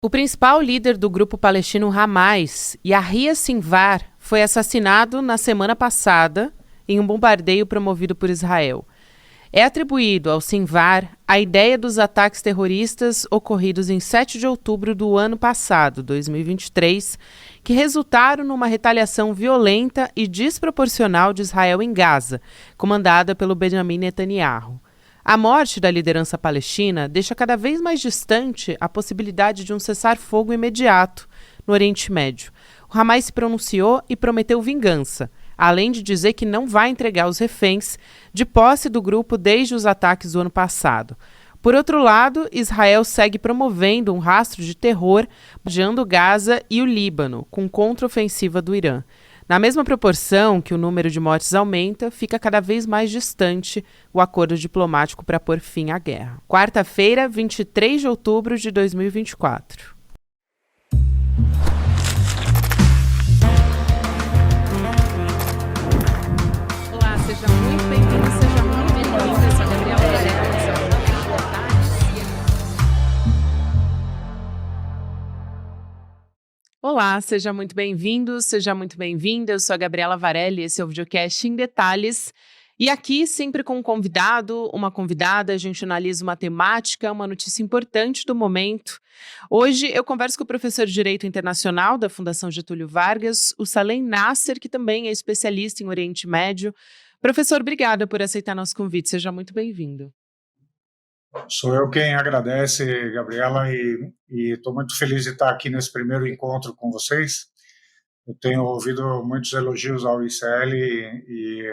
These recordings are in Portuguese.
O principal líder do grupo palestino Hamas, Yahya Sinwar, foi assassinado na semana passada em um bombardeio promovido por Israel. É atribuído ao Sinwar a ideia dos ataques terroristas ocorridos em 7 de outubro do ano passado, 2023, que resultaram numa retaliação violenta e desproporcional de Israel em Gaza, comandada pelo Benjamin Netanyahu. A morte da liderança palestina deixa cada vez mais distante a possibilidade de um cessar-fogo imediato no Oriente Médio. O Hamas se pronunciou e prometeu vingança, além de dizer que não vai entregar os reféns de posse do grupo desde os ataques do ano passado. Por outro lado, Israel segue promovendo um rastro de terror, bombardeando Gaza e o Líbano, com contraofensiva do Irã. Na mesma proporção que o número de mortes aumenta, fica cada vez mais distante o acordo diplomático para pôr fim à guerra. Quarta-feira, 23 de outubro de 2024. Olá, seja muito bem-vindo, seja muito bem-vinda. Eu sou a Gabriela Varela, Olá, seja muito bem-vindo, seja muito bem-vinda. Eu sou a Gabriela Varelli, esse é o videocast em detalhes. E aqui, sempre com um convidado, uma convidada, a gente analisa uma temática, uma notícia importante do momento. Hoje eu converso com o professor de Direito Internacional da Fundação Getúlio Vargas, o Salem Nasser, que também é especialista em Oriente Médio. Professor, obrigada por aceitar nosso convite, seja muito bem-vindo. Sou eu quem agradece, Gabriela, e estou muito feliz de estar aqui nesse primeiro encontro com vocês. Eu tenho ouvido muitos elogios ao ICL e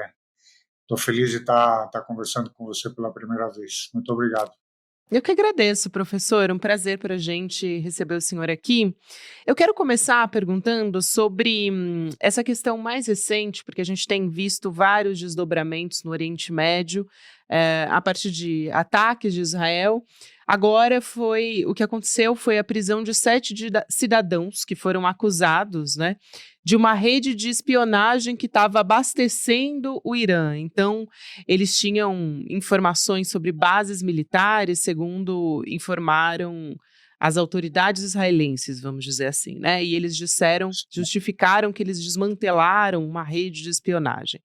estou feliz de estar conversando com você pela primeira vez. Muito obrigado. Eu que agradeço, professor. Um prazer para a gente receber o senhor aqui. Eu quero começar perguntando sobre essa questão mais recente, porque a gente tem visto vários desdobramentos no Oriente Médio, a partir de ataques de Israel. Agora o que aconteceu foi a prisão de 7 cidadãos que foram acusados, né, de uma rede de espionagem que estava abastecendo o Irã. Então, eles tinham informações sobre bases militares, segundo informaram as autoridades israelenses, vamos dizer assim, né? E eles justificaram que eles desmantelaram uma rede de espionagem.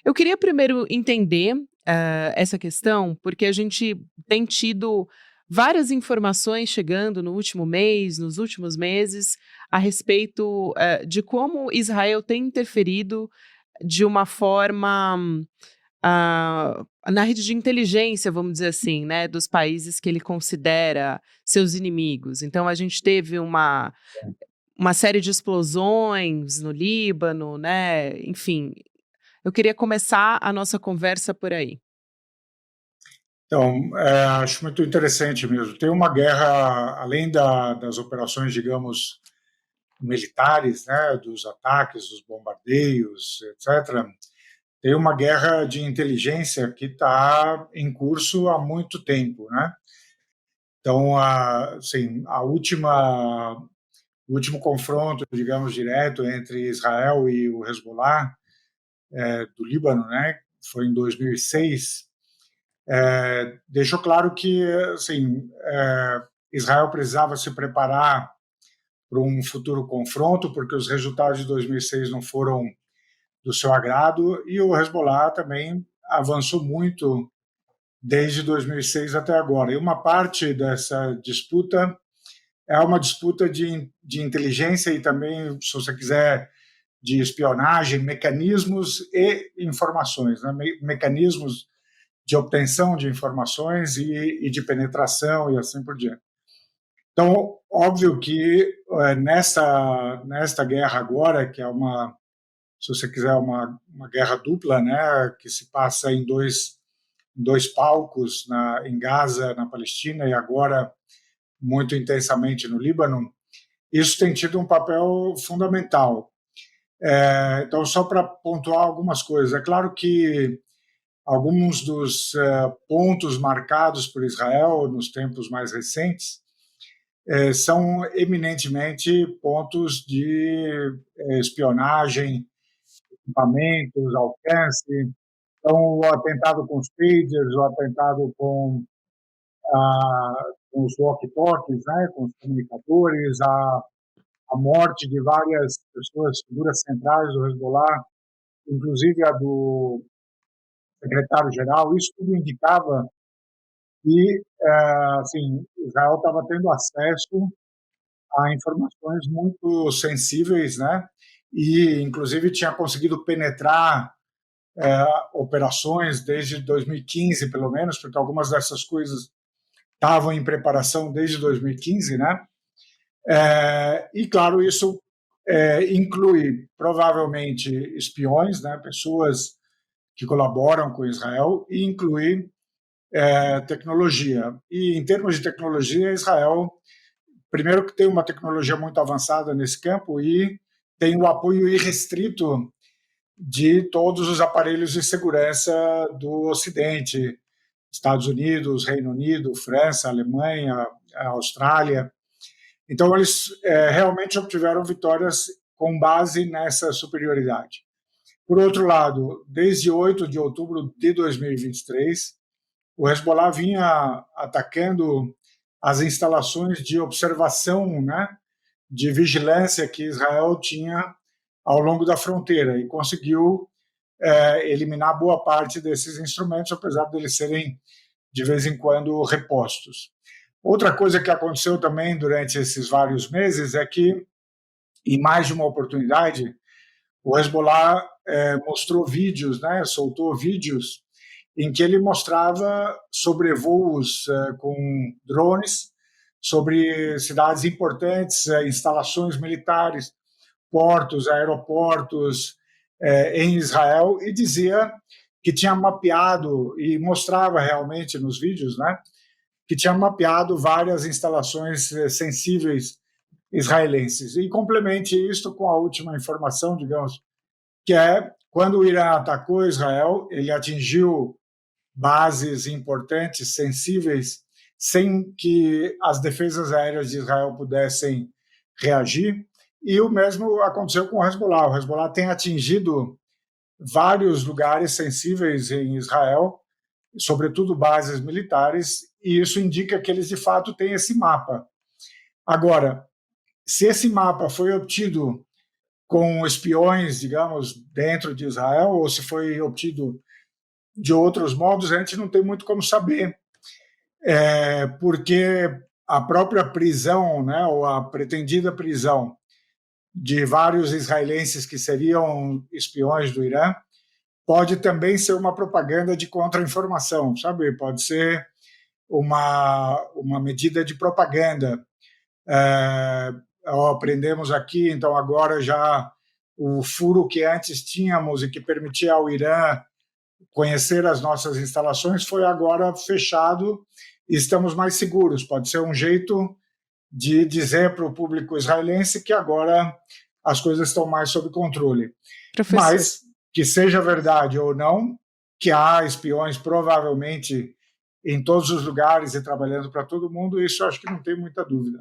Eu queria primeiro entender essa questão, porque a gente tem tido várias informações chegando no último mês, nos últimos meses, a respeito de como Israel tem interferido de uma forma na rede de inteligência, vamos dizer assim, né, dos países que ele considera seus inimigos. Então, a gente teve uma série de explosões no Líbano, né? Enfim, eu queria começar a nossa conversa por aí. Então, acho muito interessante mesmo. Tem uma guerra, além das operações, digamos, militares, né, dos ataques, dos bombardeios, etc., tem uma guerra de inteligência que está em curso há muito tempo, né? Então, assim, o último confronto, digamos, direto entre Israel e o Hezbollah do Líbano, né, foi em 2006, deixou claro que, assim, Israel precisava se preparar para um futuro confronto, porque os resultados de 2006 não foram do seu agrado, e o Hezbollah também avançou muito desde 2006 até agora. E uma parte dessa disputa é uma disputa de inteligência e também, se você quiser, de espionagem, mecanismos e informações, né? Mecanismos de obtenção de informações e de penetração e assim por diante. Então, óbvio que nesta guerra agora, que é se você quiser, uma guerra dupla, né, que se passa em dois palcos, em Gaza, na Palestina, e agora muito intensamente no Líbano, isso tem tido um papel fundamental. Então, só para pontuar algumas coisas, é claro que alguns dos pontos marcados por Israel nos tempos mais recentes são eminentemente pontos de espionagem, equipamentos, alcance. Então, o atentado com os pagers, o atentado com com os walkie-talkies, né, com os comunicadores, a morte de várias pessoas, figuras centrais do Hezbollah, inclusive a do secretário-geral. Isso tudo indicava que assim, Israel estava tendo acesso a informações muito sensíveis, né? E, inclusive, tinha conseguido penetrar operações desde 2015, pelo menos, porque algumas dessas coisas estavam em preparação desde 2015, né? E, claro, isso inclui, provavelmente, espiões, né? Pessoas que colaboram com Israel, e inclui tecnologia. E, em termos de tecnologia, Israel, primeiro que tem uma tecnologia muito avançada nesse campo e tem o apoio irrestrito de todos os aparelhos de segurança do Ocidente, Estados Unidos, Reino Unido, França, Alemanha, Austrália. Então, eles realmente obtiveram vitórias com base nessa superioridade. Por outro lado, desde 8 de outubro de 2023, o Hezbollah vinha atacando as instalações de observação, né, de vigilância que Israel tinha ao longo da fronteira e conseguiu eliminar boa parte desses instrumentos, apesar de eles serem, de vez em quando, repostos. Outra coisa que aconteceu também durante esses vários meses é que, em mais de uma oportunidade, o Hezbollah mostrou vídeos, né, soltou vídeos em que ele mostrava sobrevoos com drones sobre cidades importantes, instalações militares, portos, aeroportos em Israel, e dizia que tinha mapeado, e mostrava realmente nos vídeos, né, que tinha mapeado várias instalações sensíveis israelenses. E complemente isto com a última informação, digamos, que é quando o Irã atacou Israel, ele atingiu bases importantes, sensíveis, sem que as defesas aéreas de Israel pudessem reagir. E o mesmo aconteceu com o Hezbollah. O Hezbollah tem atingido vários lugares sensíveis em Israel, sobretudo bases militares, e isso indica que eles de fato têm esse mapa. Agora, se esse mapa foi obtido com espiões, digamos, dentro de Israel, ou se foi obtido de outros modos, a gente não tem muito como saber, porque a própria prisão, né, ou a pretendida prisão de vários israelenses que seriam espiões do Irã, pode também ser uma propaganda de contra-informação, sabe? Pode ser uma medida de propaganda. Aprendemos aqui, então agora já o furo que antes tínhamos e que permitia ao Irã conhecer as nossas instalações foi agora fechado e estamos mais seguros. Pode ser um jeito de dizer para o público israelense que agora as coisas estão mais sob controle. Professor. Mas, que seja verdade ou não, que há espiões provavelmente em todos os lugares e trabalhando para todo mundo, isso acho que não tem muita dúvida.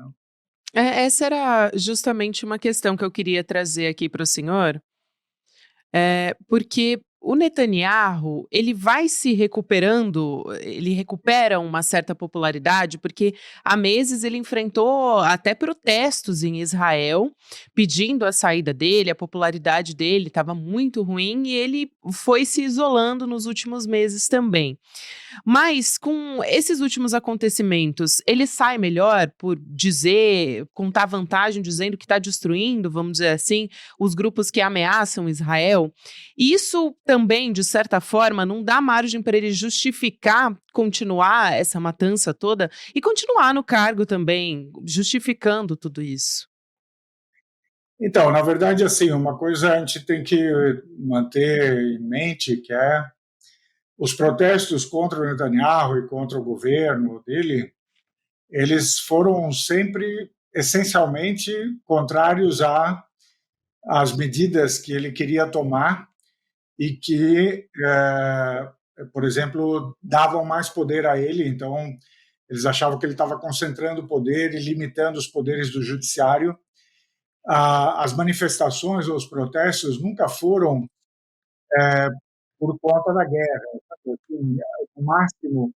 Essa era justamente uma questão que eu queria trazer aqui para o senhor, porque o Netanyahu, ele vai se recuperando, ele recupera uma certa popularidade, porque há meses ele enfrentou até protestos em Israel, pedindo a saída dele, a popularidade dele estava muito ruim e ele foi se isolando nos últimos meses também. Mas com esses últimos acontecimentos, ele sai melhor por dizer, contar vantagem, dizendo que está destruindo, vamos dizer assim, os grupos que ameaçam Israel. E isso também, de certa forma, não dá margem para ele justificar continuar essa matança toda e continuar no cargo também, justificando tudo isso. Então, na verdade, assim, uma coisa a gente tem que manter em mente, que é os protestos contra o Netanyahu e contra o governo dele, eles foram sempre essencialmente contrários às medidas que ele queria tomar e que, por exemplo, davam mais poder a ele. Então, eles achavam que ele estava concentrando poder e limitando os poderes do judiciário. As manifestações ou os protestos nunca foram por conta da guerra. Assim, o máximo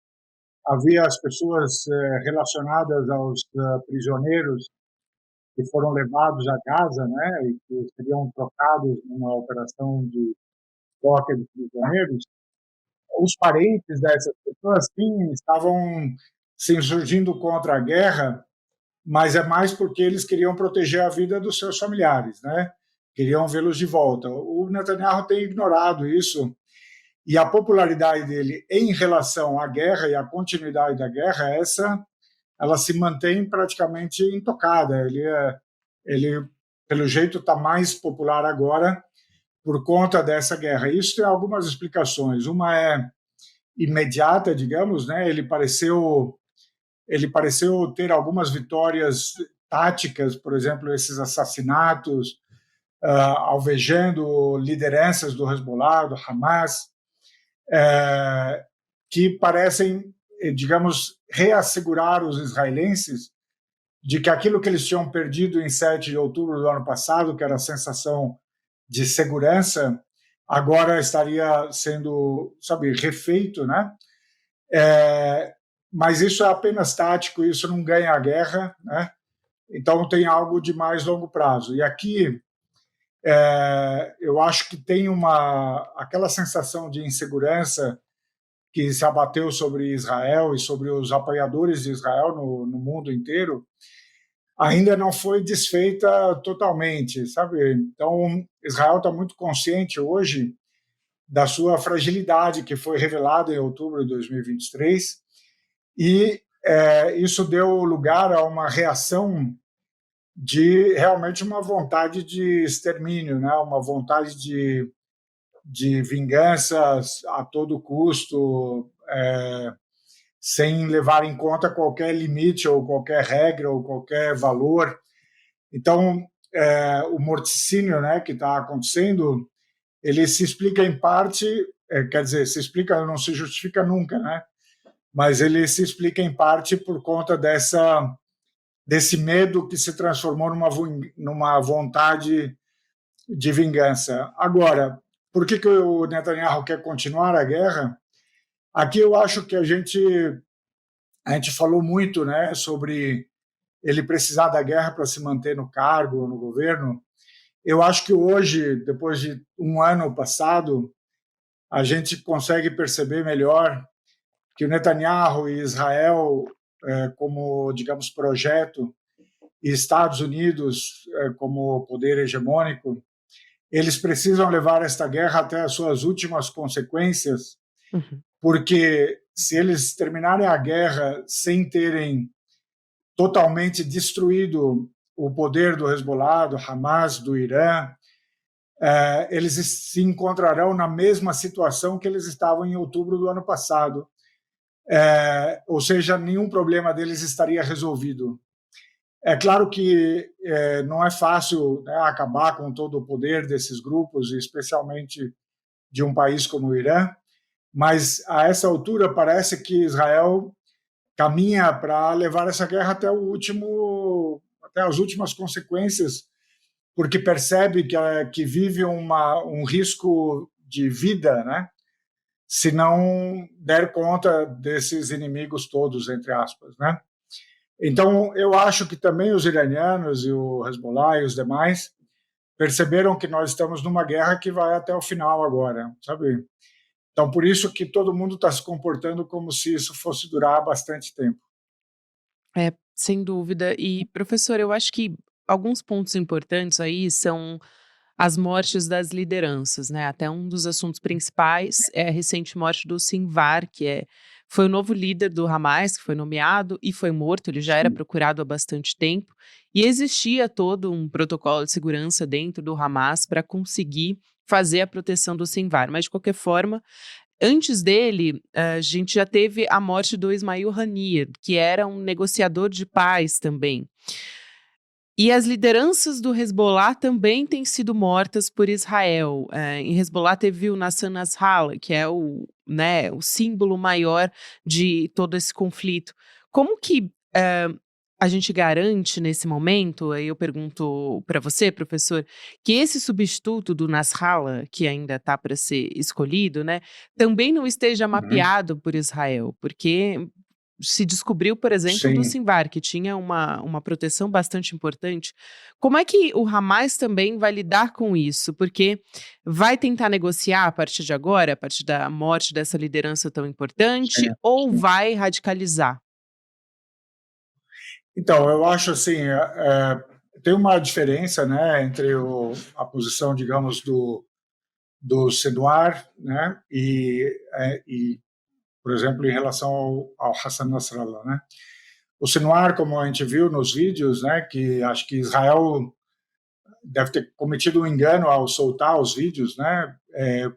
havia as pessoas relacionadas aos prisioneiros que foram levados a Gaza, né, e que seriam trocados numa operação de troca de prisioneiros. Os parentes dessas pessoas, sim, estavam se insurgindo contra a guerra, mas é mais porque eles queriam proteger a vida dos seus familiares, né? Queriam vê-los de volta. O Netanyahu tem ignorado isso, e a popularidade dele em relação à guerra e à continuidade da guerra, ela se mantém praticamente intocada. Ele pelo jeito, está mais popular agora por conta dessa guerra. Isso tem algumas explicações. Uma é imediata, digamos, né? Ele pareceu ter algumas vitórias táticas, por exemplo, esses assassinatos, alvejando lideranças do Hezbollah, do Hamas, que parecem, digamos, reassegurar os israelenses de que aquilo que eles tinham perdido em 7 de outubro do ano passado, que era a sensação de segurança, agora estaria sendo, sabe, refeito, né? Mas isso é apenas tático, isso não ganha a guerra, né? Então tem algo de mais longo prazo. E aqui eu acho que tem aquela sensação de insegurança que se abateu sobre Israel e sobre os apoiadores de Israel no mundo inteiro, ainda não foi desfeita totalmente, sabe? Então, Israel está muito consciente hoje da sua fragilidade que foi revelada em outubro de 2023 e isso deu lugar a uma reação de realmente uma vontade de extermínio, né? Uma vontade de vingança a todo custo, sem levar em conta qualquer limite ou qualquer regra ou qualquer valor. Então, o morticínio, né, que está acontecendo, ele se explica em parte, quer dizer, se explica, não se justifica nunca, né? Mas ele se explica em parte por conta desse medo que se transformou numa vontade de vingança. Agora, por que o Netanyahu quer continuar a guerra? Aqui eu acho que a gente falou muito, né, sobre ele precisar da guerra para se manter no cargo, no governo. Eu acho que hoje, depois de um ano passado, a gente consegue perceber melhor que o Netanyahu e Israel, como, digamos, projeto, e Estados Unidos, como poder hegemônico, eles precisam levar esta guerra até as suas últimas consequências, porque se eles terminarem a guerra sem terem totalmente destruído o poder do Hezbollah, do Hamas, do Irã, eles se encontrarão na mesma situação que eles estavam em outubro do ano passado. Ou seja, nenhum problema deles estaria resolvido. É claro que não é fácil, né, acabar com todo o poder desses grupos, especialmente de um país como o Irã, mas a essa altura parece que Israel caminha para levar essa guerra até as últimas consequências, porque percebe que vive um risco de vida, né? Se não der conta desses inimigos todos, entre aspas, né? Então, eu acho que também os iranianos e o Hezbollah e os demais perceberam que nós estamos numa guerra que vai até o final agora, sabe? Então, por isso que todo mundo está se comportando como se isso fosse durar bastante tempo. Sem dúvida. E, professor, eu acho que alguns pontos importantes aí são as mortes das lideranças, né? Até um dos assuntos principais é a recente morte do Sinvar, foi o novo líder do Hamas, que foi nomeado e foi morto. Ele já era procurado há bastante tempo. E existia todo um protocolo de segurança dentro do Hamas para conseguir fazer a proteção do Sinvar. Mas, de qualquer forma, antes dele, a gente já teve a morte do Ismail Haniyeh, que era um negociador de paz também. E as lideranças do Hezbollah também têm sido mortas por Israel. Em Hezbollah teve o Nasser Nasrallah, que é o símbolo maior de todo esse conflito. Como que a gente garante nesse momento, aí eu pergunto para você, professor, que esse substituto do Nasrallah, que ainda está para ser escolhido, né, também não esteja mapeado por Israel? Porque se descobriu, por exemplo, do sim. Sinvar, que tinha uma proteção bastante importante. Como é que o Hamas também vai lidar com isso? Porque vai tentar negociar a partir de agora, a partir da morte dessa liderança tão importante, Sim, ou sim. vai radicalizar? Então, eu acho assim, tem uma diferença, né, entre a posição, digamos, do Senwar, né, e, por exemplo, em relação ao Hassan Nasrallah, né. O Senwar, como a gente viu nos vídeos, né, que acho que Israel deve ter cometido um engano ao soltar os vídeos, né,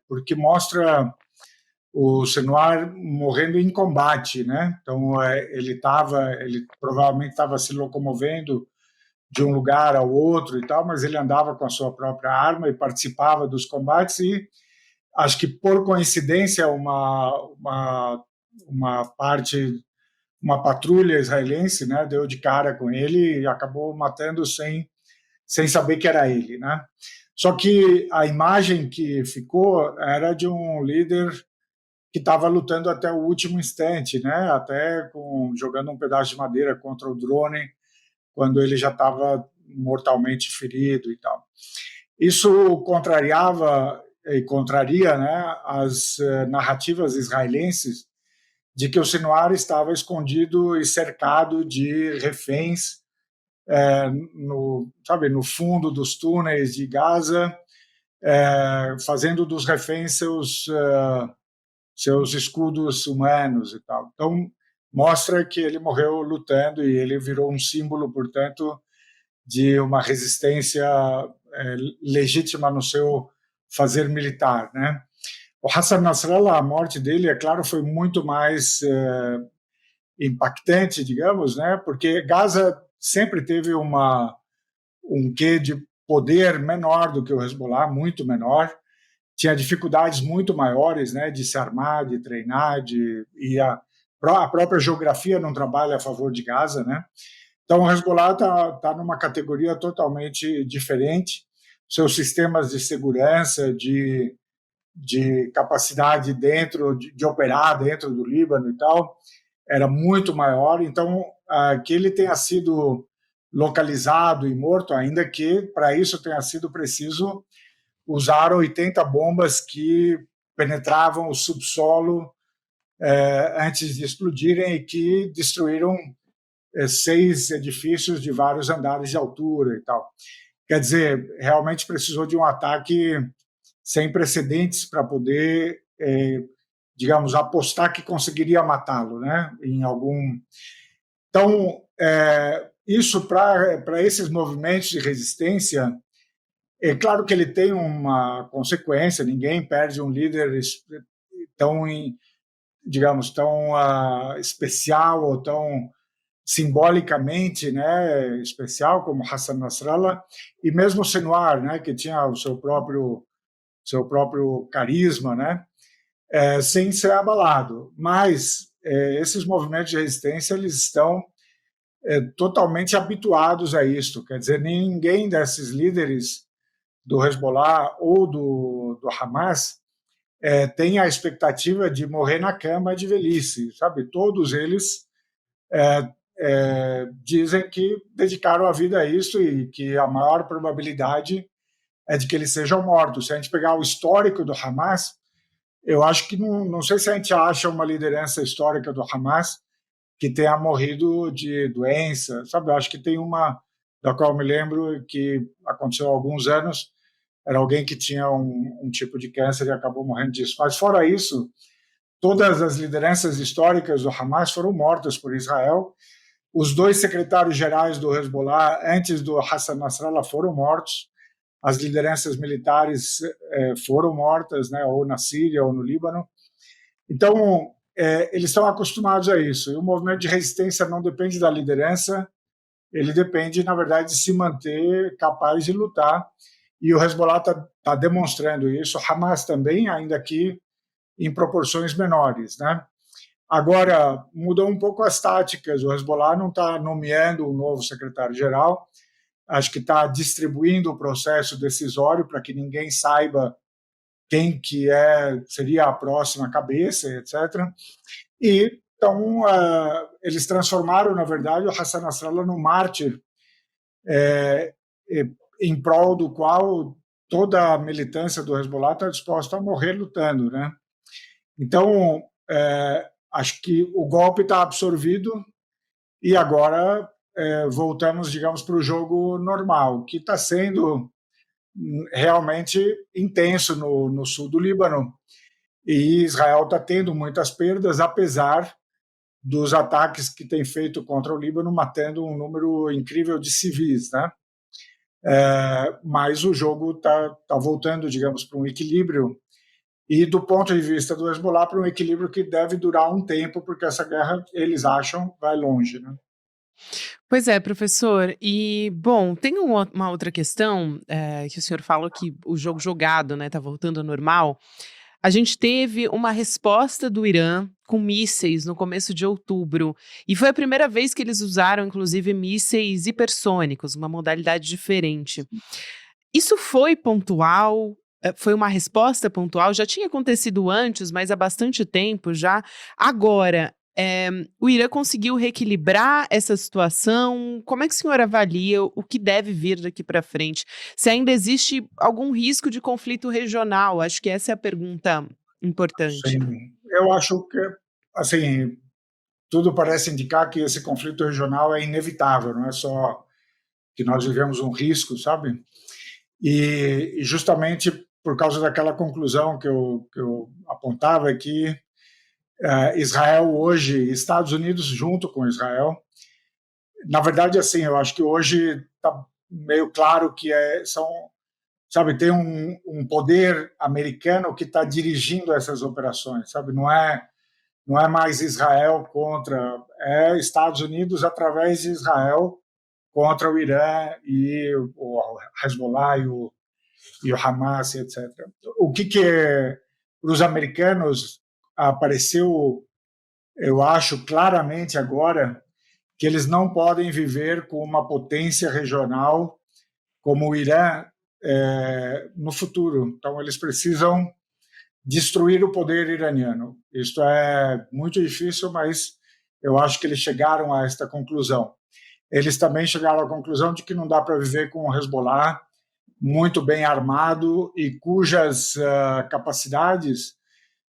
porque mostra o Senwar morrendo em combate, né. Então, ele provavelmente estava se locomovendo de um lugar ao outro e tal, mas ele andava com a sua própria arma e participava dos combates e acho que por coincidência uma parte, uma patrulha israelense, né, deu de cara com ele e acabou matando sem saber que era ele, né. Só que a imagem que ficou era de um líder que estava lutando até o último instante, né, até jogando um pedaço de madeira contra o drone quando ele já estava mortalmente ferido e tal. Isso contrariava e contraria, né, as narrativas israelenses de que o Sinwar estava escondido e cercado de reféns no fundo dos túneis de Gaza, fazendo dos reféns seus escudos humanos e tal. Então, mostra que ele morreu lutando e ele virou um símbolo, portanto, de uma resistência legítima no seu fazer militar, né? O Hassan Nasrallah, a morte dele, é claro, foi muito mais impactante, digamos, né? Porque Gaza sempre teve um quê de poder menor do que o Hezbollah, muito menor. Tinha dificuldades muito maiores, né, de se armar, de treinar, e a própria geografia não trabalha a favor de Gaza, né? Então, o Hezbollah está numa categoria totalmente diferente. Seus sistemas de segurança, de capacidade de operar dentro do Líbano e tal, era muito maior. Então, que ele tenha sido localizado e morto, ainda que para isso tenha sido preciso usar 80 bombas que penetravam o subsolo antes de explodirem e que destruíram 6 edifícios de vários andares de altura e tal. Quer dizer, realmente precisou de um ataque sem precedentes para poder, digamos, apostar que conseguiria matá-lo, né? Em algum. Então, isso para esses movimentos de resistência, é claro que ele tem uma consequência. Ninguém perde um líder tão, digamos, tão especial ou tão simbolicamente, né, especial como Hassan Nasrallah, e mesmo Senwar, né, que tinha o seu próprio carisma, né, sem ser abalado. Mas esses movimentos de resistência, eles estão totalmente habituados a isto. Quer dizer, ninguém desses líderes do Hezbollah ou do Hamas tem a expectativa de morrer na cama de velhice, sabe? Todos eles dizem que dedicaram a vida a isso e que a maior probabilidade é de que eles sejam mortos. Se a gente pegar o histórico do Hamas, eu acho que não sei se a gente acha uma liderança histórica do Hamas que tenha morrido de doença, sabe? Eu acho que tem uma da qual eu me lembro que aconteceu há alguns anos, era alguém que tinha um tipo de câncer e acabou morrendo disso. Mas fora isso, todas as lideranças históricas do Hamas foram mortas por Israel. Os 2 secretários-gerais do Hezbollah, antes do Hassan Nasrallah, foram mortos. As lideranças militares foram mortas, né, ou na Síria ou no Líbano. Então, eles estão acostumados a isso. E o movimento de resistência não depende da liderança, ele depende, na verdade, de se manter capaz de lutar. E o Hezbollah está demonstrando isso. O Hamas também, ainda que em proporções menores, né? Agora, mudou um pouco as táticas. O Hezbollah não está nomeando um novo secretário-geral, acho que está distribuindo o processo decisório para que ninguém saiba quem que seria a próxima cabeça, etc. E Então, eles transformaram, na verdade, o Hassan Nasrallah no mártir, é, em prol do qual toda a militância do Hezbollah está disposta a morrer lutando, né? Então, acho que o golpe está absorvido e agora voltamos, digamos, para o jogo normal, que está sendo realmente intenso no sul do Líbano. E Israel está tendo muitas perdas, apesar dos ataques que tem feito contra o Líbano, matando um número incrível de civis, né? Mas o jogo está voltando, digamos, para um equilíbrio, e do ponto de vista do Hezbollah, para um equilíbrio que deve durar um tempo, porque essa guerra, eles acham, vai longe, né? Pois é, professor. E, bom, tem uma outra questão, que o senhor falou que o jogo jogado, né, tá voltando ao normal. A gente teve uma resposta do Irã com mísseis no começo de outubro, e foi a primeira vez que eles usaram, inclusive, mísseis hipersônicos, uma modalidade diferente. Isso foi pontual? Foi uma resposta pontual? Já tinha acontecido antes, mas há bastante tempo já. Agora, o Irã conseguiu reequilibrar essa situação? Como é que o senhor avalia o que deve vir daqui para frente? Se ainda existe algum risco de conflito regional? Acho que essa é a pergunta importante. Sim, eu acho que, assim, tudo parece indicar que esse conflito regional é inevitável, não é só que nós vivemos um risco, sabe? E justamente por causa daquela conclusão que eu apontava, é que Israel hoje, Estados Unidos junto com Israel, na verdade, assim, eu acho que hoje está meio claro que são, sabe, tem um poder americano que está dirigindo essas operações, sabe? Não é mais Israel contra, é Estados Unidos através de Israel contra o Irã e o Hezbollah e o Hamas, etc. O que para os americanos apareceu, eu acho claramente agora, que eles não podem viver com uma potência regional como o Irã no futuro. Então, eles precisam destruir o poder iraniano. Isto é muito difícil, mas eu acho que eles chegaram a esta conclusão. Eles também chegaram à conclusão de que não dá para viver com o Hezbollah muito bem armado e cujas capacidades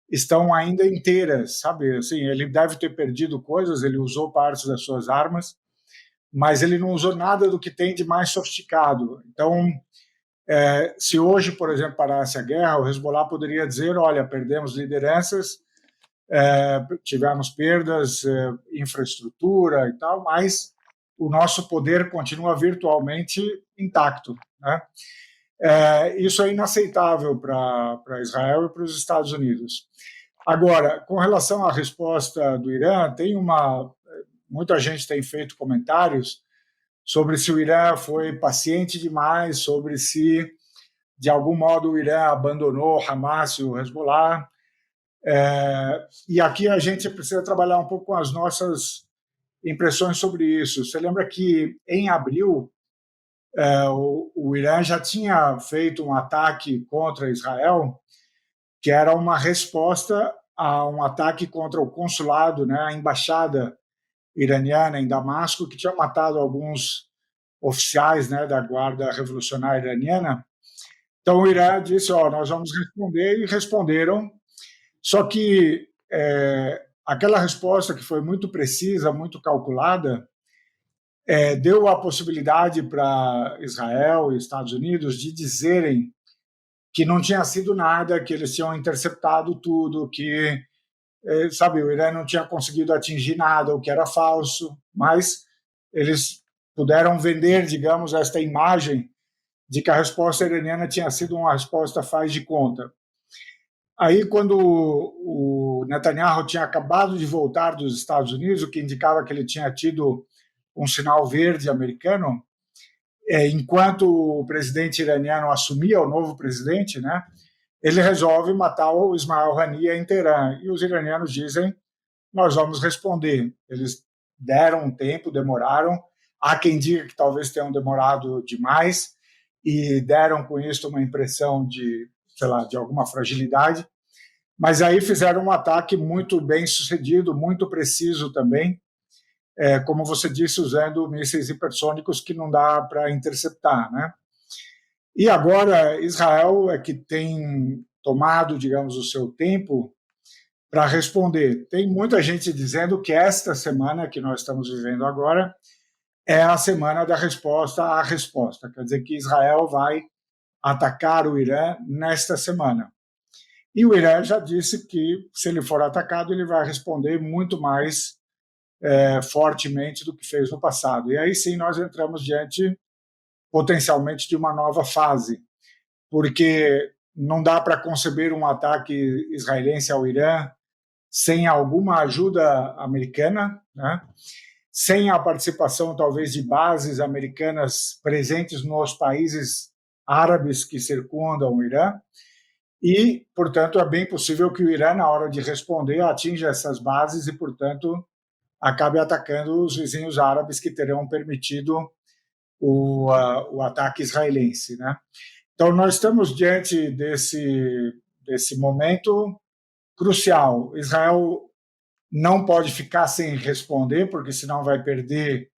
estão ainda inteiras, sabe? Assim, ele deve ter perdido coisas, ele usou partes das suas armas, mas ele não usou nada do que tem de mais sofisticado. Então, se hoje, por exemplo, parasse a guerra, o Hezbollah poderia dizer, olha, perdemos lideranças, tivemos perdas, infraestrutura e tal, mas o nosso poder continua virtualmente intacto, né? Isso é inaceitável para Israel e para os Estados Unidos. Agora, com relação à resposta do Irã, muita gente tem feito comentários sobre se o Irã foi paciente demais, sobre se, de algum modo, o Irã abandonou o Hamas e o Hezbollah. E aqui a gente precisa trabalhar um pouco com as nossas impressões sobre isso. Você lembra que, em abril, o Irã já tinha feito um ataque contra Israel, que era uma resposta a um ataque contra o consulado, né, a embaixada iraniana em Damasco, que tinha matado alguns oficiais, né, da Guarda Revolucionária Iraniana. Então o Irã disse, nós vamos responder, e responderam. Só que aquela resposta, que foi muito precisa, muito calculada, deu a possibilidade para Israel e Estados Unidos de dizerem que não tinha sido nada, que eles tinham interceptado tudo, que, sabe, o Irã não tinha conseguido atingir nada, o que era falso, mas eles puderam vender, digamos, esta imagem de que a resposta iraniana tinha sido uma resposta faz de conta. Aí, quando o Netanyahu tinha acabado de voltar dos Estados Unidos, o que indicava que ele tinha tido um sinal verde americano, enquanto o presidente iraniano assumia, o novo presidente, né, ele resolve matar o Ismail Haniyeh em Teherã. E os iranianos dizem, nós vamos responder. Eles deram um tempo, demoraram. Há quem diga que talvez tenham demorado demais e deram com isso uma impressão de, sei lá, de alguma fragilidade. Mas aí fizeram um ataque muito bem sucedido, muito preciso também, como você disse, usando mísseis hipersônicos que não dá para interceptar, né? E agora Israel é que tem tomado, digamos, o seu tempo para responder. Tem muita gente dizendo que esta semana que nós estamos vivendo agora é a semana da resposta à resposta. Quer dizer que Israel vai atacar o Irã nesta semana. E o Irã já disse que, se ele for atacado, ele vai responder muito mais fortemente do que fez no passado. E aí sim nós entramos diante, potencialmente, de uma nova fase, porque não dá para conceber um ataque israelense ao Irã sem alguma ajuda americana, né? Sem a participação, talvez, de bases americanas presentes nos países árabes que circundam o Irã. E, portanto, é bem possível que o Irã, na hora de responder, atinja essas bases e, portanto, acabe atacando os vizinhos árabes que terão permitido o ataque israelense, né? Então, nós estamos diante desse momento crucial. Israel não pode ficar sem responder, porque senão vai perder,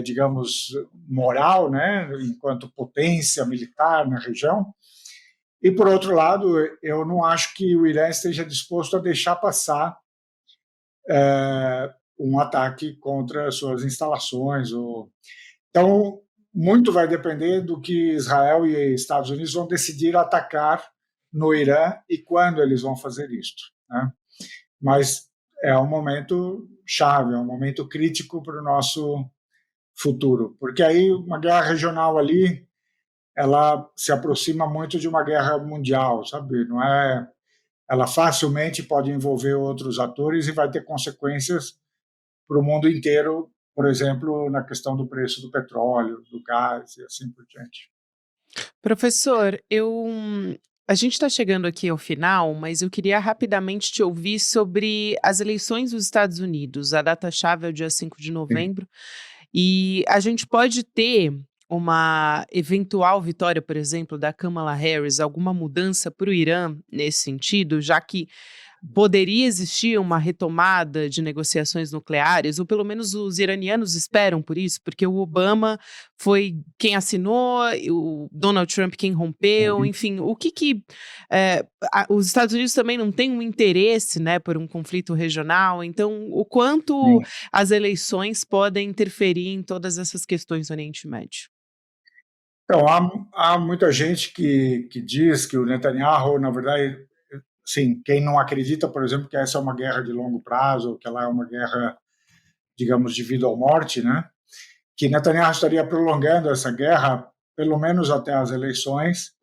digamos, moral, né, enquanto potência militar na região. E, por outro lado, eu não acho que o Irã esteja disposto a deixar passar um ataque contra suas instalações. Então, muito vai depender do que Israel e Estados Unidos vão decidir atacar no Irã e quando eles vão fazer isto, né? Mas é um momento chave, é um momento crítico para o nosso futuro, porque aí uma guerra regional ali, ela se aproxima muito de uma guerra mundial, sabe? Não é? Ela facilmente pode envolver outros atores e vai ter consequências para o mundo inteiro, por exemplo, na questão do preço do petróleo, do gás e assim por diante. Professor, a gente está chegando aqui ao final, mas eu queria rapidamente te ouvir sobre as eleições dos Estados Unidos. A data-chave é o dia 5 de Sim. novembro. E a gente pode ter uma eventual vitória, por exemplo, da Kamala Harris, alguma mudança para o Irã nesse sentido, já que poderia existir uma retomada de negociações nucleares, ou pelo menos os iranianos esperam por isso, porque o Obama foi quem assinou, o Donald Trump quem rompeu, enfim, o que os Estados Unidos também não têm um interesse, né, por um conflito regional, então o quanto Sim. as eleições podem interferir em todas essas questões do Oriente Médio? Então, há muita gente que diz que o Netanyahu, na verdade, sim, quem não acredita, por exemplo, que essa é uma guerra de longo prazo, que ela é uma guerra, digamos, de vida ou morte, né? Que Netanyahu estaria prolongando essa guerra pelo menos até as eleições,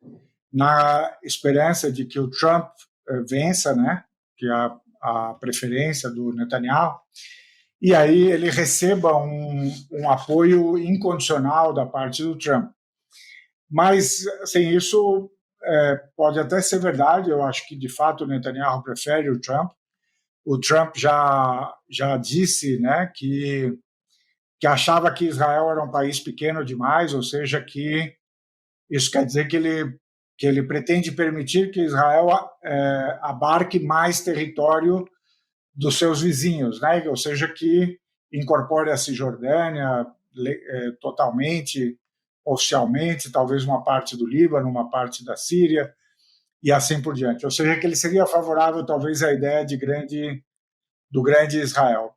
na esperança de que o Trump vença, né? Que é a preferência do Netanyahu, e aí ele receba um apoio incondicional da parte do Trump. Mas, assim, isso pode até ser verdade. Eu acho que, de fato, o Netanyahu prefere o Trump. O Trump já disse, né, que achava que Israel era um país pequeno demais, ou seja, que isso quer dizer que ele pretende permitir que Israel abarque mais território dos seus vizinhos, né? Ou seja, que incorpore a Cisjordânia totalmente, oficialmente, talvez uma parte do Líbano, uma parte da Síria e assim por diante. Ou seja, que ele seria favorável talvez à ideia do grande Israel.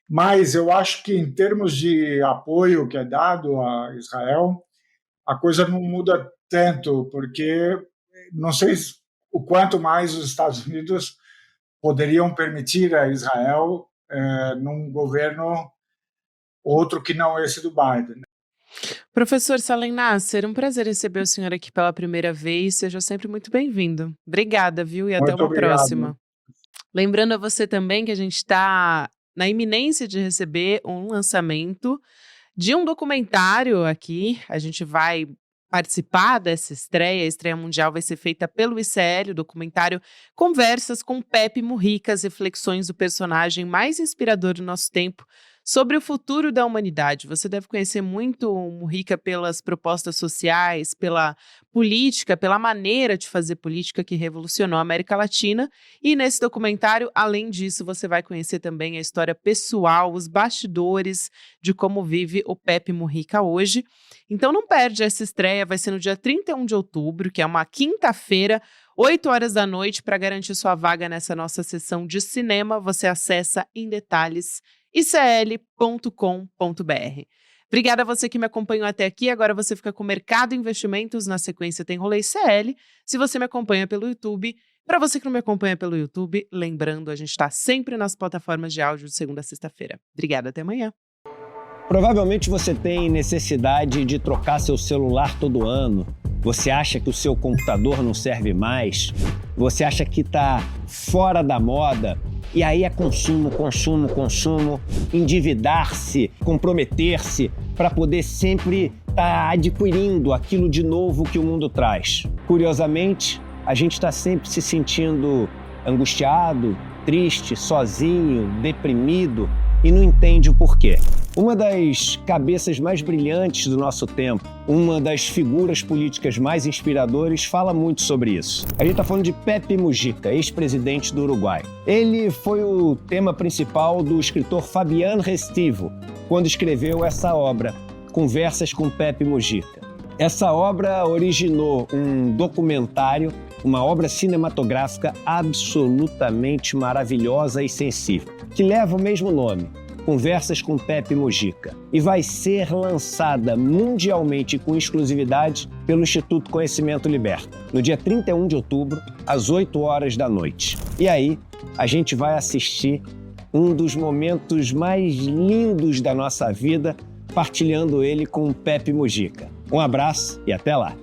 Mas eu acho que em termos de apoio que é dado a Israel, a coisa não muda tanto, porque não sei o quanto mais os Estados Unidos poderiam permitir a Israel num governo outro que não esse do Biden. Professor Salem Nasser, um prazer receber o senhor aqui pela primeira vez. Seja sempre muito bem-vindo. Obrigada, viu? E até Muito uma obrigado. próxima. Lembrando a você também que a gente está na iminência de receber um lançamento de um documentário aqui. A gente vai participar dessa estreia. A estreia mundial vai ser feita pelo ICL, o documentário Conversas com Pepe Mujica, as reflexões do personagem mais inspirador do nosso tempo sobre o futuro da humanidade. Você deve conhecer muito o Mujica pelas propostas sociais, pela política, pela maneira de fazer política que revolucionou a América Latina. E nesse documentário, além disso, você vai conhecer também a história pessoal, os bastidores de como vive o Pepe Mujica hoje. Então não perde essa estreia, vai ser no dia 31 de outubro, que é uma quinta-feira, 8 horas da noite. Para garantir sua vaga nessa nossa sessão de cinema, você acessa em detalhes icl.com.br. Obrigada a você que me acompanhou até aqui. Agora você fica com Mercado e Investimentos. Na sequência tem Rolê ICL. Se você me acompanha pelo YouTube, para você que não me acompanha pelo YouTube, lembrando, a gente está sempre nas plataformas de áudio de segunda a sexta-feira. Obrigada, até amanhã. Provavelmente você tem necessidade de trocar seu celular todo ano. Você acha que o seu computador não serve mais. Você acha que está fora da moda. E aí é consumo, endividar-se, comprometer-se para poder sempre estar adquirindo aquilo de novo que o mundo traz. Curiosamente, a gente está sempre se sentindo angustiado, triste, sozinho, deprimido e não entende o porquê. Uma das cabeças mais brilhantes do nosso tempo, uma das figuras políticas mais inspiradoras, fala muito sobre isso. A gente está falando de Pepe Mujica, ex-presidente do Uruguai. Ele foi o tema principal do escritor Fabián Restivo, quando escreveu essa obra, Conversas com Pepe Mujica. Essa obra originou um documentário, uma obra cinematográfica absolutamente maravilhosa e sensível, que leva o mesmo nome, Conversas com Pepe Mujica, e vai ser lançada mundialmente com exclusividade pelo Instituto Conhecimento Liberta, no dia 31 de outubro, às 8 horas da noite. E aí, a gente vai assistir um dos momentos mais lindos da nossa vida, partilhando ele com o Pepe Mujica. Um abraço e até lá!